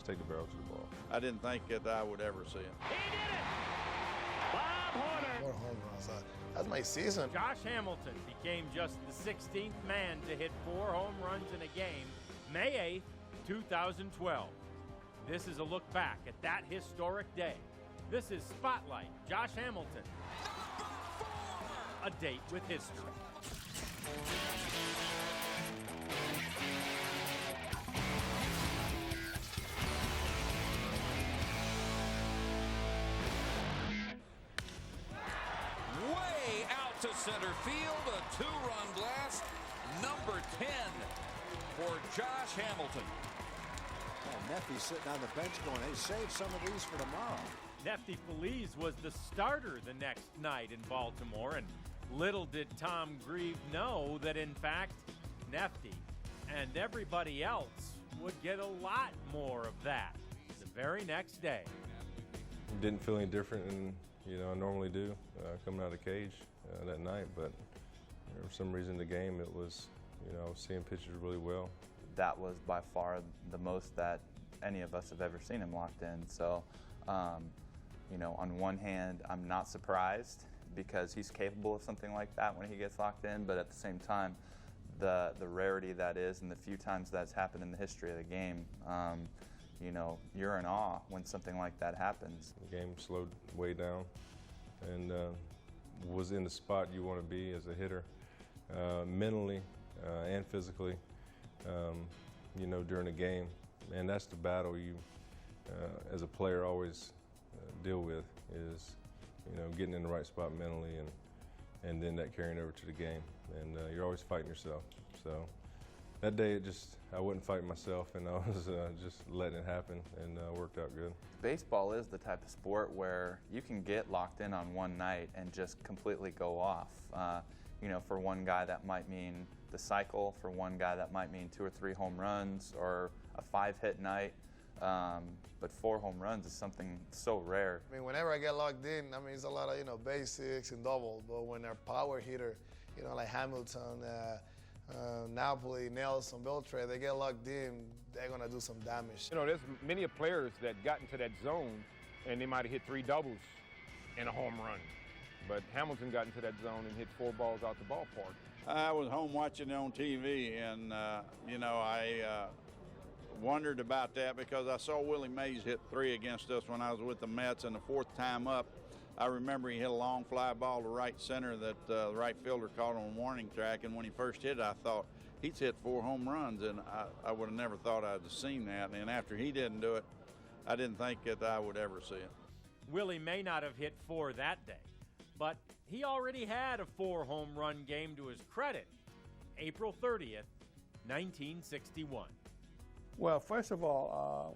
take the barrel to the ball. I didn't think that I would ever see it. He did it! Bob Horner. 4 home runs. That's my season. Josh Hamilton became just the 16th man to hit 4 home runs in a game, May 8th, 2012. This is a look back at that historic day. This is Spotlight Josh Hamilton. A date with history. Way out to center field, a 2-run blast, number 10 for Josh Hamilton. Neffy's sitting on the bench going, hey, save some of these for tomorrow. Nefty Feliz was the starter the next night in Baltimore, and little did Tom Grieve know that, in fact, Nefty and everybody else would get a lot more of that the very next day. Didn't feel any different than I normally do coming out of the cage that night, but for some reason the game, it was, I was seeing pitchers really well. That was by far the most that any of us have ever seen him locked in. So, on one hand, I'm not surprised because he's capable of something like that when he gets locked in, but at the same time, the rarity that is and the few times that's happened in the history of the game, you're in awe when something like that happens. The game slowed way down and was in the spot you want to be as a hitter, mentally and physically, during the game. And that's the battle you, as a player, always deal with is, getting in the right spot mentally and then that carrying over to the game. And you're always fighting yourself. So that day, I wasn't fighting myself, and I was just letting it happen, and worked out good. Baseball is the type of sport where you can get locked in on one night and just completely go off. For one guy that might mean the cycle, for one guy that might mean 2 or 3 home runs or a 5-hit night. But 4 home runs is something so rare. I mean, whenever I get locked in, it's a lot of, basics and doubles. But when they're power hitter, like Hamilton, Napoli, Nelson, Beltre, they get locked in, they're going to do some damage. There's many players that got into that zone and they might have hit 3 doubles and a home run. But Hamilton got into that zone and hit 4 balls out the ballpark. I was home watching it on TV, and, I wondered about that because I saw Willie Mays hit 3 against us when I was with the Mets, and the 4th time up, I remember he hit a long fly ball to right center that the right fielder caught on a warning track, and when he first hit it, I thought, he's hit 4 home runs, and I would have never thought I'd have seen that. And after he didn't do it, I didn't think that I would ever see it. Willie may not have hit 4 that day, but he already had a 4 home run game to his credit, April 30th, 1961. Well, first of all,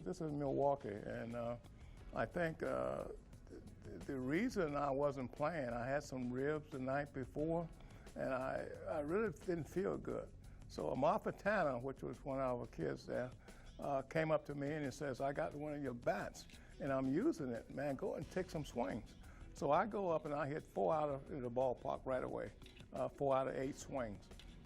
this is Milwaukee, and I think the reason I wasn't playing, I had some ribs the night before, and I really didn't feel good. So Martha Tanner, which was one of our kids there, came up to me and he says, I got one of your bats, and I'm using it. Man, go and take some swings. So I go up and I hit 4 out of the ballpark right away, 4 out of 8 swings.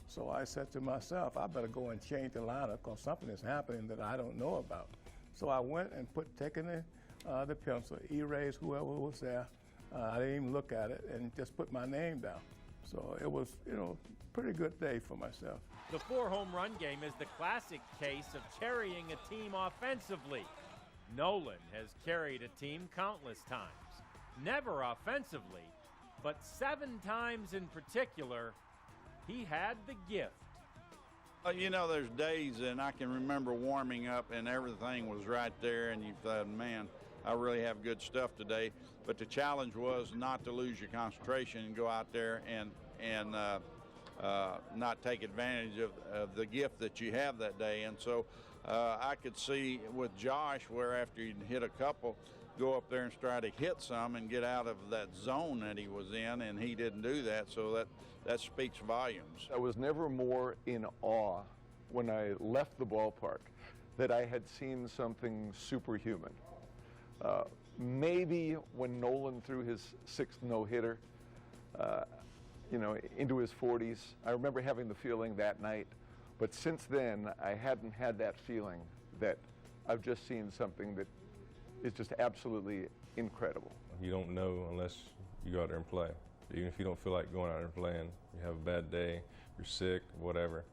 So I said to myself, I better go and change the lineup because something is happening that I don't know about. So I went and taking the pencil, erased whoever was there. I didn't even look at it and just put my name down. So it was, pretty good day for myself. The 4 home run game is the classic case of carrying a team offensively. Nolan has carried a team countless times. Never offensively, but 7 times in particular, he had the gift. There's days, and I can remember warming up and everything was right there, and you thought, man, I really have good stuff today. But the challenge was not to lose your concentration and go out there and not take advantage of the gift that you have that day. And so I could see with Josh where after he'd hit a couple, go up there and try to hit some and get out of that zone that he was in, and he didn't do that, so that speaks volumes. I was never more in awe when I left the ballpark that I had seen something superhuman. Maybe when Nolan threw his 6th no-hitter, into his 40s, I remember having the feeling that night, but since then I hadn't had that feeling that I've just seen something that is just absolutely incredible. You don't know unless you go out there and play. Even if you don't feel like going out there and playing, you have a bad day, you're sick, whatever,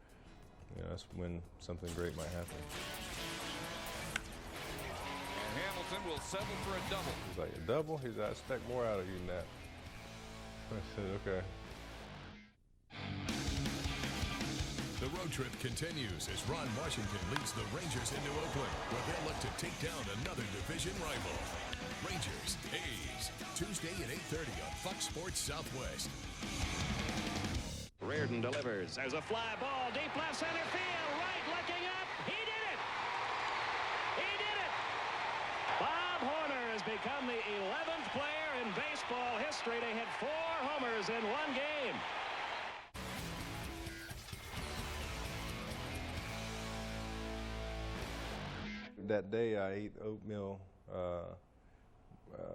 you know, that's when something great might happen. And Hamilton will settle for a double. He's like, a double? He's like, I expect more out of you than that. I said, okay. The road trip continues as Ron Washington leads the Rangers into Oakland, where they'll look to take down another division rival. Rangers, A's, Tuesday at 8:30 on Fox Sports Southwest. Reardon delivers. There's a fly ball, deep left center field. Right looking up. He did it! He did it! Bob Horner has become the 11th player in baseball history to hit 4 homers in one game. That day I ate oatmeal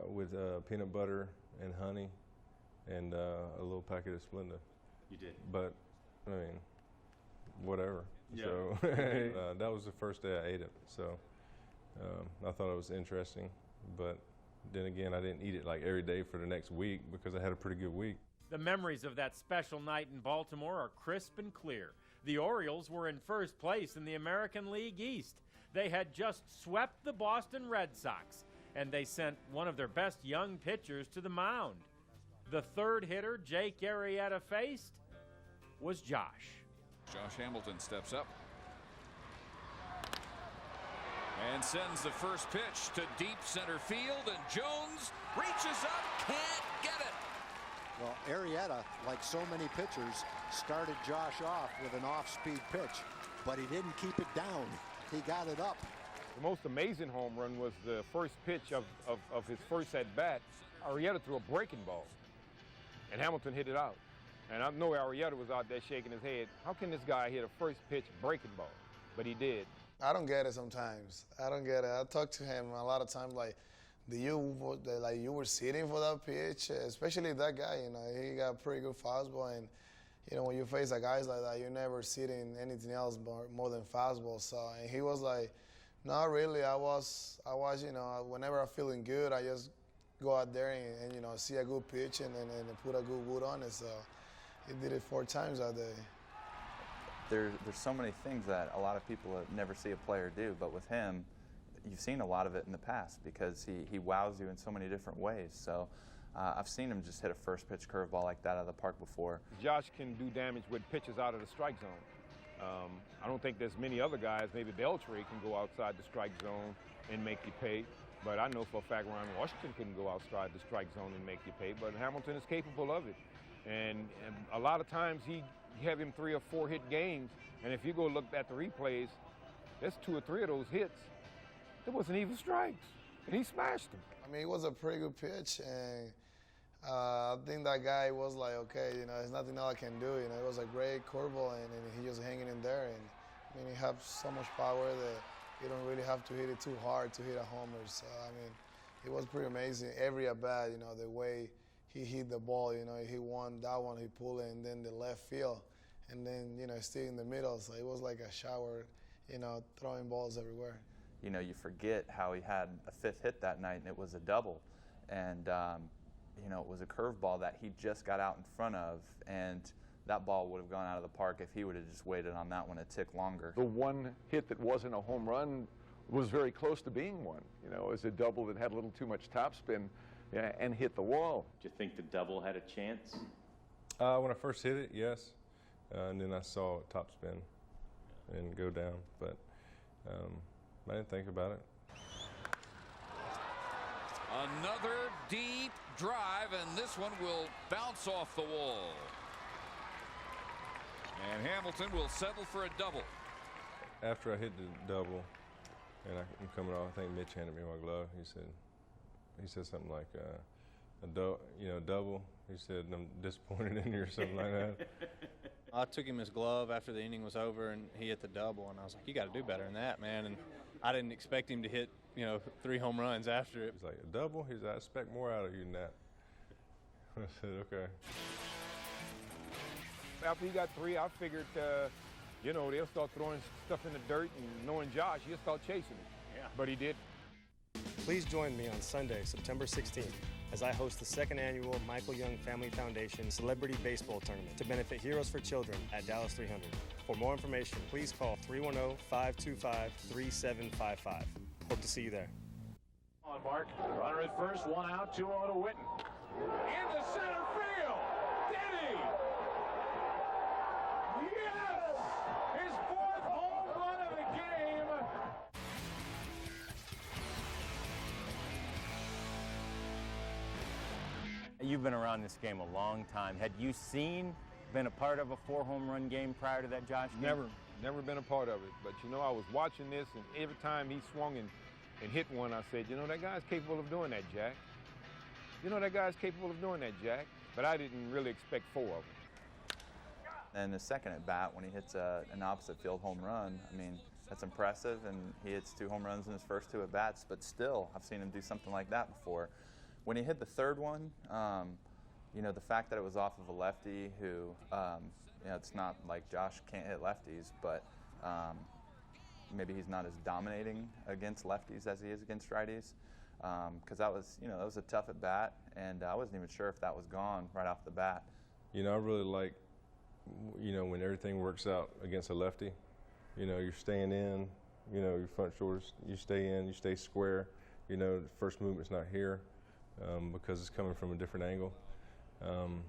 with peanut butter and honey and a little packet of Splenda. You did. But, I mean, whatever. Yeah. So that was the first day I ate it. So I thought it was interesting. But then again, I didn't eat it like every day for the next week because I had a pretty good week. The memories of that special night in Baltimore are crisp and clear. The Orioles were in first place in the American League East. They had just swept the Boston Red Sox, and they sent one of their best young pitchers to the mound. The third hitter Jake Arrieta faced was Josh. Josh Hamilton steps up and sends the first pitch to deep center field, and Jones reaches up, can't get it. Well, Arrieta, like so many pitchers, started Josh off with an off-speed pitch, but he didn't keep it down. He got it up. The most amazing home run was the first pitch of his first at-bat. Arrieta threw a breaking ball, and Hamilton hit it out. And I know Arrieta was out there shaking his head. How can this guy hit a first pitch breaking ball? But he did. I don't get it sometimes. I don't get it. I talk to him a lot of times like, you were sitting for that pitch, especially that guy, you know, he got a pretty good fastball, and you know, when you face a guys like that, you're never sitting anything else more than fastball. So, and he was like, not really. I was, you know, whenever I'm feeling good, I just go out there and you know, see a good pitch and put a good wood on it. So, he did it 4 times that day. There's so many things that a lot of people never see a player do, but with him, you've seen a lot of it in the past because he wows you in so many different ways. So I've seen him just hit a first pitch curveball like that out of the park before. Josh can do damage with pitches out of the strike zone. I don't think there's many other guys, maybe Beltre can go outside the strike zone and make you pay. But I know for a fact Ron Washington couldn't go outside the strike zone and make you pay. But Hamilton is capable of it. And a lot of times you have him 3 or 4 hit games. And if you go look at the replays, there's 2 or 3 of those hits. There wasn't even strikes, and he smashed them. I mean, it was a pretty good pitch, and I think that guy was like, okay, you know, there's nothing else I can do. You know, it was a great curveball, and he just hanging in there. And I mean, he has so much power that you don't really have to hit it too hard to hit a homer. So I mean, it was pretty amazing. Every at bat, you know, the way he hit the ball. You know, he won that one, he pulled it, and then the left field, and then you know, still in the middle. So it was like a shower, you know, throwing balls everywhere. You know, you forget how he had a 5th hit that night, and it was a double. And, you know, it was a curveball that he just got out in front of, and that ball would have gone out of the park if he would have just waited on that one a tick longer. The one hit that wasn't a home run was very close to being one. You know, it was a double that had a little too much topspin and hit the wall. Do you think the double had a chance? When I first hit it, yes. And then I saw it topspin and go down, but I didn't think about it. Another deep drive, and this one will bounce off the wall. And Hamilton will settle for a double. After I hit the double, and I'm coming off, I think Mitch handed me my glove. He said something like, double. He said, I'm disappointed in you or something like that. I took him his glove after the inning was over, and he hit the double, and I was like, you got to do better than that, man. And I didn't expect him to hit, 3 home runs after it. He's like, a double? He's like, I expect more out of you than that. I said, okay. After he got 3, I figured, they'll start throwing stuff in the dirt, and knowing Josh, he'll start chasing it. but he didn't. Please join me on Sunday, September 16th, as I host the second annual Michael Young Family Foundation Celebrity Baseball Tournament to benefit Heroes for Children at Dallas 300. For more information, please call 310-525-3755. Hope to see you there. On Mark, runner at first, 1 out, 2-0 to Witten. Into center field, Denny! Yes! His 4th home run of the game! You've been around this game a long time. Had you been a part of a 4-home run game prior to that, Josh? Never been a part of it. But, you know, I was watching this, and every time he swung and hit one, I said, you know, that guy's capable of doing that, Jack. You know, that guy's capable of doing that, Jack. But I didn't really expect 4 of them. And the second at bat, when he hits an opposite field home run, I mean, that's impressive, and he hits 2 home runs in his first 2 at bats, but still, I've seen him do something like that before. When he hit the third one, you know, the fact that it was off of a lefty who, you know, it's not like Josh can't hit lefties, but maybe he's not as dominating against lefties as he is against righties, because that was, you know, that was a tough at bat, and I wasn't even sure if that was gone right off the bat. You know, I really like, you know, when everything works out against a lefty. You know, you're staying in, you know, your front shoulders, you stay in, you stay square. You know, the first movement's not here because it's coming from a different angle. And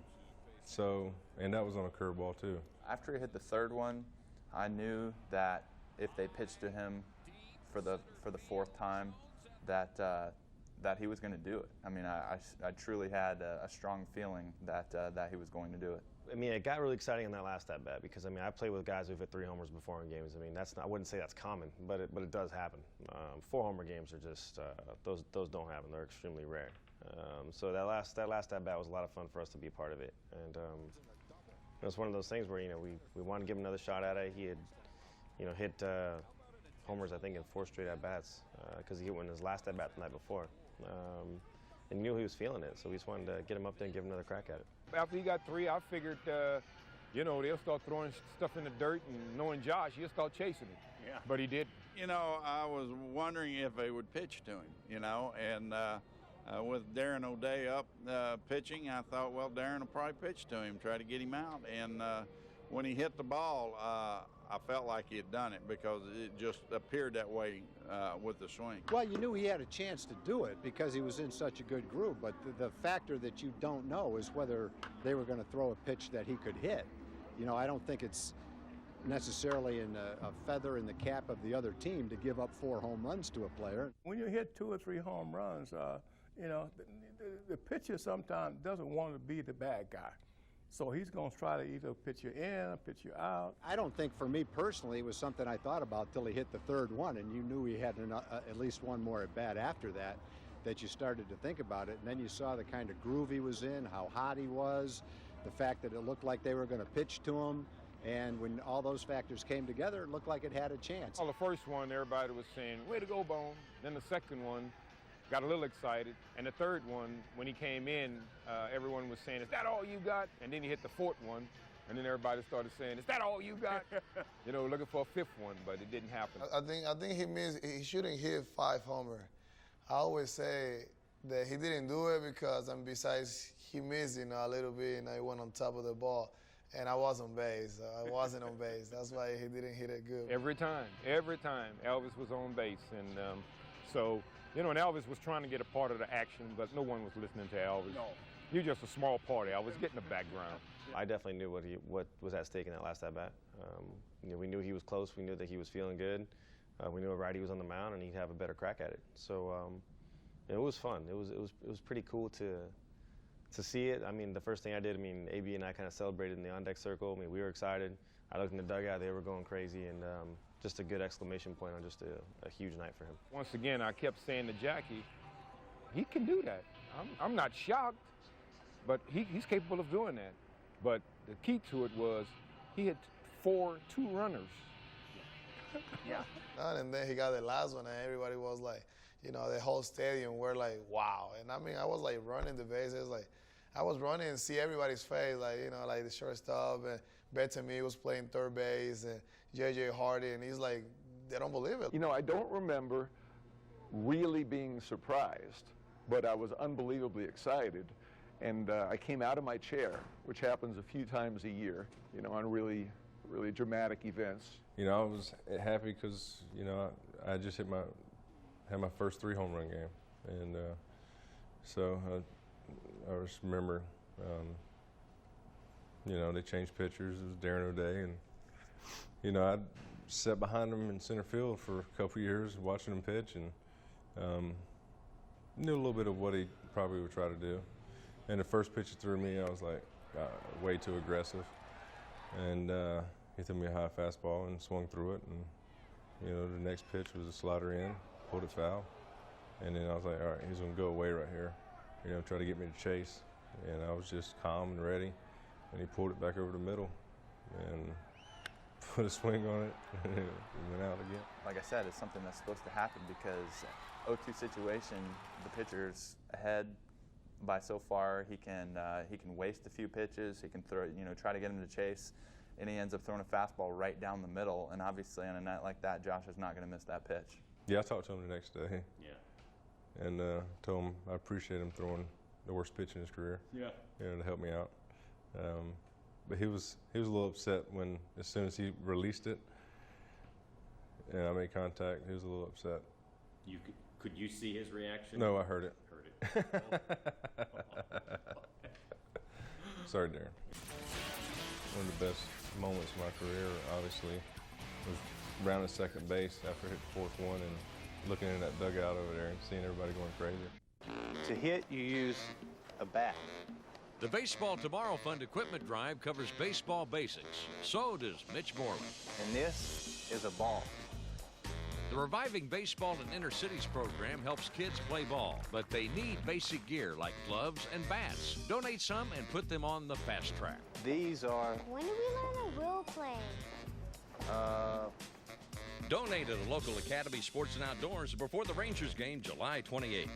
that was on a curveball too. After he hit the third one, I knew that if they pitched to him for the 4th time, that he was going to do it. I mean, I truly had a strong feeling that he was going to do it. I mean, it got really exciting in that last at-bat because, I mean, I played with guys who've hit 3 homers before in games. I mean, I wouldn't say that's common, but it does happen. 4-homer games are just, those don't happen. They're extremely rare. So that last at-bat was a lot of fun for us to be a part of it. And it was one of those things where, you know, we wanted to give him another shot at it. He had, you know, hit homers, I think, in 4 straight at-bats because he hit one in his last at-bat the night before. And knew he was feeling it, so we just wanted to get him up there and give him another crack at it. After he got 3, I figured, you know, they'll start throwing stuff in the dirt, and knowing Josh, he'll start chasing him. Yeah. But he didn't. You know, I was wondering if they would pitch to him, you know, and with Darren O'Day up pitching, I thought, well, Darren will probably pitch to him, try to get him out. And when he hit the ball, I felt like he had done it because it just appeared that way with the swing. Well, you knew he had a chance to do it because he was in such a good groove, but the factor that you don't know is whether they were going to throw a pitch that he could hit. You know, I don't think it's necessarily a feather in the cap of the other team to give up 4 home runs to a player. When you hit 2 or 3 home runs, you know, the pitcher sometimes doesn't want to be the bad guy. So he's going to try to either pitch you in or pitch you out. I don't think, for me personally, it was something I thought about till he hit the 3rd one, and you knew he had at least one more at bat after that you started to think about it. And then you saw the kind of groove he was in, how hot he was, the fact that it looked like they were going to pitch to him. And when all those factors came together, it looked like it had a chance. Well, the first one, everybody was saying, way to go, Bone. Then the second one, got a little excited. And the third one, when he came in, everyone was saying, is that all you got? And then he hit the 4th one, and then everybody started saying, is that all you got? You know, looking for a 5th one, but it didn't happen. I think he shouldn't hit 5 homer. I always say that he didn't do it because, besides he missed, you know, a little bit, and I went on top of the ball. And I was on base. I wasn't on base. That's why he didn't hit it good. Every time, Elvis was on base. And so, you know, and Elvis was trying to get a part of the action, but no one was listening to Elvis. No. You're just a small part of Elvis. Get in the background. I definitely knew what was at stake in that last at-bat. You know, we knew he was close. We knew that he was feeling good. We knew a righty was on the mound, and he'd have a better crack at it. So it was fun. It was pretty cool to see it. I mean, the first thing I did, I mean, AB and I kind of celebrated in the on-deck circle. I mean, we were excited. I looked in the dugout, they were going crazy, and just a good exclamation point on just a huge night for him. Once again, I kept saying to Jackie, he can do that. I'm not shocked, but he's capable of doing that. But the key to it was he hit 4 2-runners. Yeah. And then he got the last one, and everybody was like, you know, the whole stadium were like, wow. And I mean, I was like running the bases, like I was running and see everybody's face, like, you know, like the shortstop, and Bettamy was playing 3rd base, and J.J. Hardy, and he's like, they don't believe it. You know, I don't remember really being surprised, but I was unbelievably excited. And I came out of my chair, which happens a few times a year, you know, on really dramatic events. You know, I was happy because, you know, I just had my first 3 home run game. And so I just remember, you know, they changed pitchers. It was Darren O'Day. And, you know, I sat behind him in center field for a couple years watching him pitch, and knew a little bit of what he probably would try to do. And the first pitch he threw me, I was like, way too aggressive. And he threw me a high fastball and swung through it. And, you know, the next pitch was a slider in, pulled it foul. And then I was like, all right, he's going to go away right here, you know, try to get me to chase. And I was just calm and ready. And he pulled it back over the middle and put a swing on it, and it went out again. Like I said, it's something that's supposed to happen because 0-2 situation, the pitcher's ahead by so far. He can waste a few pitches. He can throw, you know, try to get him to chase, and he ends up throwing a fastball right down the middle. And obviously, on a night like that, Josh is not going to miss that pitch. Yeah, I talked to him the next day. Yeah. And told him I appreciate him throwing the worst pitch in his career. Yeah. You know, to help me out. But he was a little upset when, as soon as he released it, and I made contact, he was a little upset. Could you see his reaction? No, I heard it. Heard it. Sorry, Darren. One of the best moments of my career, obviously, was rounding second base after I hit the 4th one and looking in that dugout over there and seeing everybody going crazy. To hit, you use a bat. The Baseball Tomorrow Fund Equipment Drive covers baseball basics. So does Mitch Moreland. And this is a ball. The Reviving Baseball in Inner Cities program helps kids play ball, but they need basic gear like gloves and bats. Donate some and put them on the fast track. These are... When do we learn a will play? Donate at a local Academy Sports and Outdoors before the Rangers game July 28th.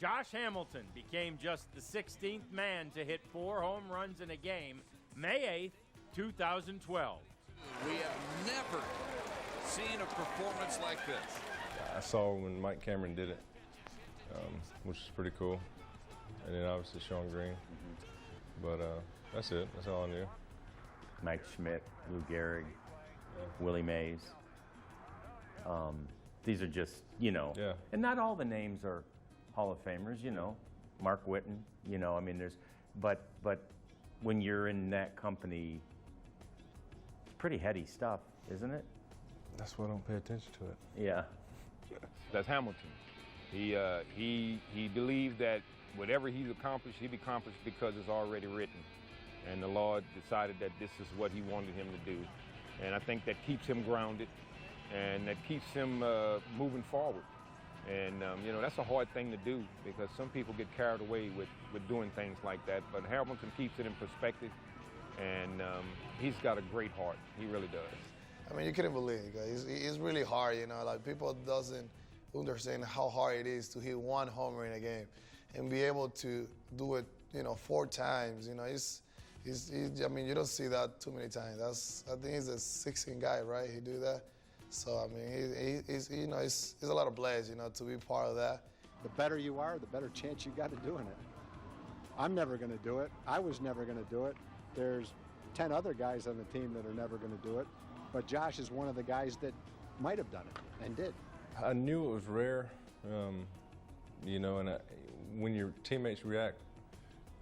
Josh Hamilton became just the 16th man to hit 4 home runs in a game, May 8th, 2012. We have never seen a performance like this. I saw when Mike Cameron did it, which is pretty cool. And then obviously Sean Green. But that's it. That's all I knew. Mike Schmidt, Lou Gehrig, Willie Mays. These are just, you know, and not all the names are Hall of Famers, you know, Mark Whitten, you know, I mean, but when you're in that company, it's pretty heady stuff, isn't it? That's why I don't pay attention to it. Yeah. That's Hamilton. He believed that whatever he'd accomplished because it's already written. And the Lord decided that this is what he wanted him to do. And I think that keeps him grounded and that keeps him moving forward. And, you know, that's a hard thing to do because some people get carried away with doing things like that. But Hamilton keeps it in perspective, and he's got a great heart. He really does. I mean, you couldn't believe it, guys. It's really hard, you know. Like, people doesn't understand how hard it is to hit 1 homer in a game and be able to do it, you know, 4 times. You know, I mean, you don't see that too many times. I think he's a 16 guy, right? He do that. So, I mean, he's you know, it's a lot of blessed, you know, to be part of that. The better you are, the better chance you got of doing it. I'm never going to do it. I was never going to do it. There's 10 other guys on the team that are never going to do it. But Josh is one of the guys that might have done it and did. I knew it was rare, you know, and when your teammates react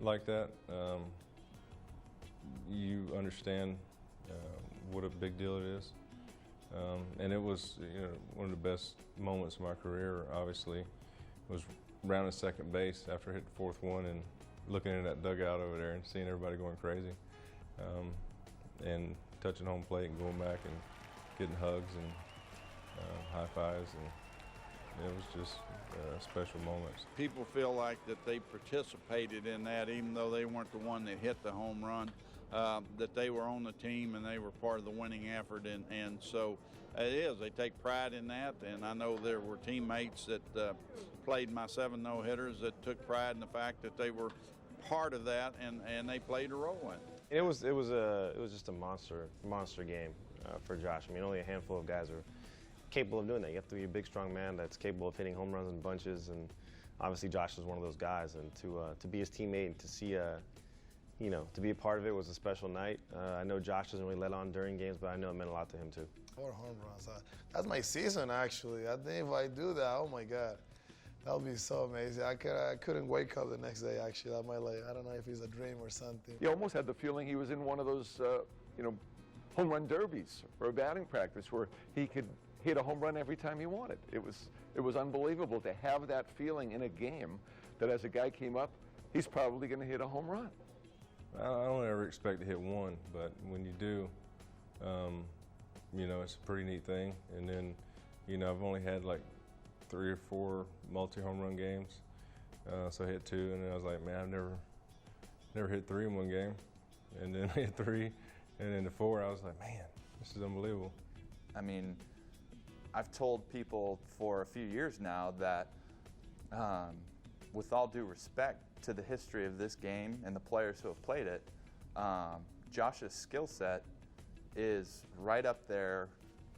like that, you understand what a big deal it is. And it was, you know, one of the best moments of my career, obviously, was rounding second base after I hit the 4th one and looking in that dugout over there and seeing everybody going crazy. And touching home plate and going back and getting hugs and high fives, and it was just special moments. People feel like that they participated in that even though they weren't the one that hit the home run. that they were on the team and they were part of the winning effort, and so it is. They take pride in that, and I know there were teammates that played my 7 no-hitters that took pride in the fact that they were part of that, and they played a role in it. It was just a monster game for Josh. I mean, only a handful of guys are capable of doing that. You have to be a big, strong man that's capable of hitting home runs in bunches, and obviously Josh is one of those guys. And to be his teammate and to see to be a part of it was a special night. I know Josh doesn't really let on during games, but I know it meant a lot to him too. 4 home runs. That's my season, actually. I think if I do that, oh my God, that would be so amazing. I couldn't wake up the next day, actually. I don't know if it's a dream or something. You almost had the feeling he was in one of those, home run derbies or a batting practice where he could hit a home run every time he wanted. It was unbelievable to have that feeling in a game that as a guy came up, he's probably going to hit a home run. I don't ever expect to hit one, but when you do, it's a pretty neat thing. And then, I've only had like 3 or 4 multi-home run games. So I hit 2, and then I was like, man, I've never hit 3 in one game. And then I hit 3, and then the 4, I was like, man, this is unbelievable. I mean, I've told people for a few years now that, with all due respect to the history of this game and the players who have played it, Josh's skill set is right up there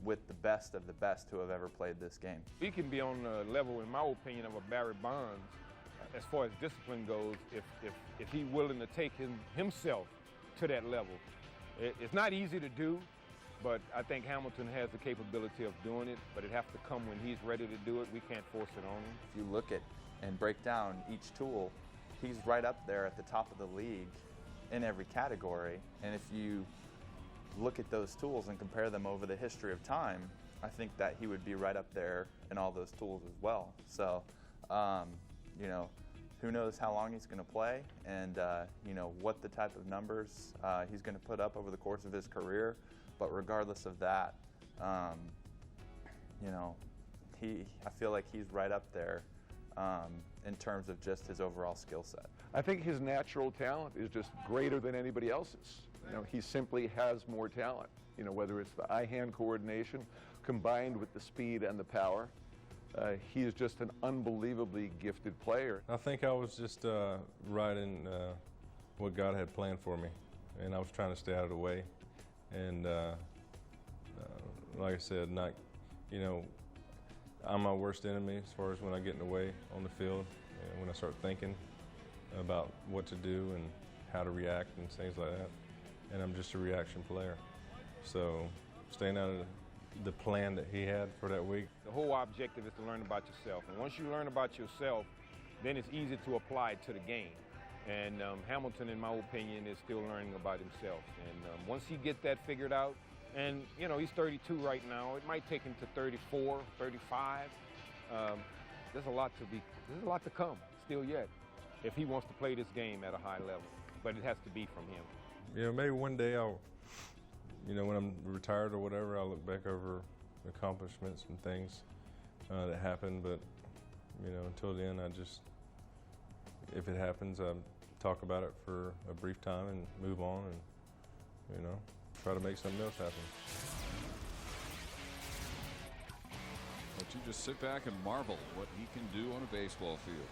with the best of the best who have ever played this game. He can be on the level, in my opinion, of a Barry Bonds as far as discipline goes if he's willing to take himself to that level. It's not easy to do, but I think Hamilton has the capability of doing it, but it has to come when he's ready to do it. We can't force it on him. If you look at and break down each tool, he's right up there at the top of the league in every category. And if you look at those tools and compare them over the history of time, I think that he would be right up there in all those tools as well. So, who knows how long he's going to play and, what the type of numbers he's going to put up over the course of his career. But regardless of that, I feel like he's right up there in terms of just his overall skill set. I think his natural talent is just greater than anybody else's. He simply has more talent, whether it's the eye-hand coordination combined with the speed and the power. He is just an unbelievably gifted player. I think I was just right in what God had planned for me, and I was trying to stay out of the way. And like I said, I'm my worst enemy as far as when I get in the way on the field, and when I start thinking about what to do and how to react and things like that. And I'm just a reaction player. So staying out of the plan that he had for that week. The whole objective is to learn about yourself. And once you learn about yourself, then it's easy to apply it to the game. And Hamilton, in my opinion, is still learning about himself. And once he gets that figured out, and he's 32 right now, it might take him to 34, 35. There's a lot to come still yet if he wants to play this game at a high level. But it has to be from him. Maybe one day I'll, when I'm retired or whatever, I'll look back over accomplishments and things that happened. But, until then, if it happens, I talk about it for a brief time and move on and, try to make something else happen. But you just sit back and marvel what he can do on a baseball field.